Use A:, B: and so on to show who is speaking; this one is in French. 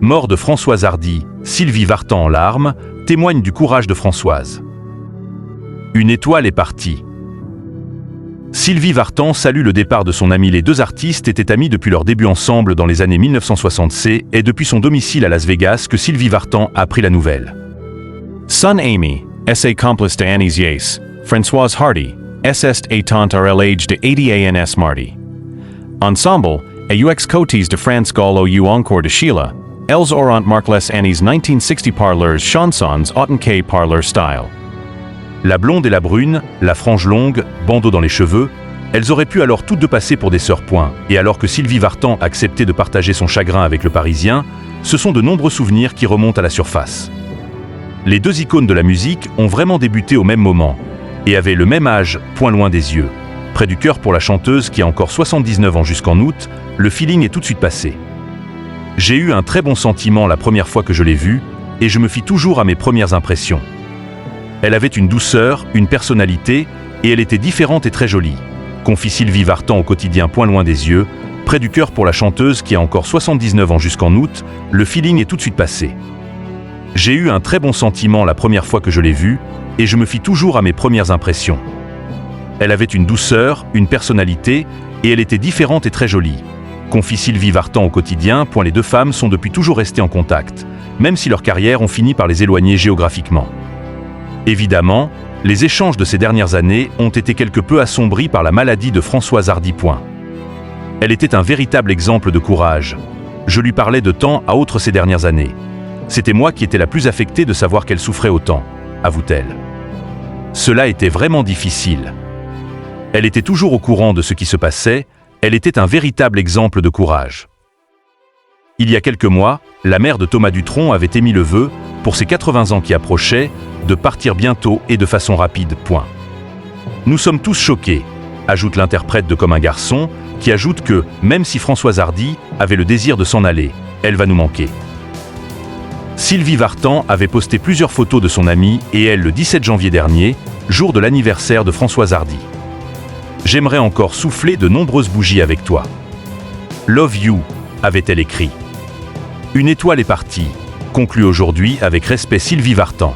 A: Mort de Françoise Hardy, Sylvie Vartan en larmes, témoigne du courage de Françoise. Une étoile est partie. Sylvie Vartan salue le départ de son amie. Les deux artistes étaient amis depuis leur début ensemble dans les années 1960. C'est depuis son domicile à Las Vegas que Sylvie Vartan a appris la nouvelle.
B: Son Amy, S.A. complice de Annie's Yace, Françoise Hardy, S.Est a tant RLH de 80 ans Marty. Ensemble, AUX cotis de France Gall ou encore de Sheila, elles auront marquées Annie's 1960 parleurs chansons autant que par leur style.
A: La blonde et la brune, la frange longue, bandeau dans les cheveux, elles auraient pu alors toutes deux passer pour des sœurs point. Et alors que Sylvie Vartan acceptait de partager son chagrin avec le Parisien, ce sont de nombreux souvenirs qui remontent à la surface. Les deux icônes de la musique ont vraiment débuté au même moment et avaient le même âge, point loin des yeux. Près du cœur pour la chanteuse qui a encore 79 ans jusqu'en août, le feeling est tout de suite passé. J'ai eu un très bon sentiment la première fois que je l'ai vue et je me fie toujours à mes premières impressions. Elle avait une douceur, une personnalité et elle était différente et très jolie. Confie Sylvie Vartan au quotidien point loin des yeux, près du cœur pour la chanteuse qui a encore 79 ans jusqu'en août, le feeling est tout de suite passé. J'ai eu un très bon sentiment la première fois que je l'ai vue et je me fie toujours à mes premières impressions. Elle avait une douceur, une personnalité et elle était différente et très jolie. Confie Sylvie Vartan au quotidien. Les deux femmes sont depuis toujours restées en contact, même si leurs carrières ont fini par les éloigner géographiquement. Évidemment, les échanges de ces dernières années ont été quelque peu assombris par la maladie de Françoise Hardy. Elle était un véritable exemple de courage. Je lui parlais de temps à autre ces dernières années. C'était moi qui étais la plus affectée de savoir qu'elle souffrait autant, avoue-t-elle. Cela était vraiment difficile. Elle était toujours au courant de ce qui se passait, elle était un véritable exemple de courage. Il y a quelques mois, la mère de Thomas Dutronc avait émis le vœu, pour ses 80 ans qui approchaient, de partir bientôt et de façon rapide. Nous sommes tous choqués, ajoute l'interprète de Comme un garçon, qui ajoute que, même si Françoise Hardy avait le désir de s'en aller, elle va nous manquer. Sylvie Vartan avait posté plusieurs photos de son amie et elle le 17 janvier dernier, jour de l'anniversaire de Françoise Hardy. J'aimerais encore souffler de nombreuses bougies avec toi. Love you, avait-elle écrit. Une étoile est partie, conclut aujourd'hui avec respect Sylvie Vartan.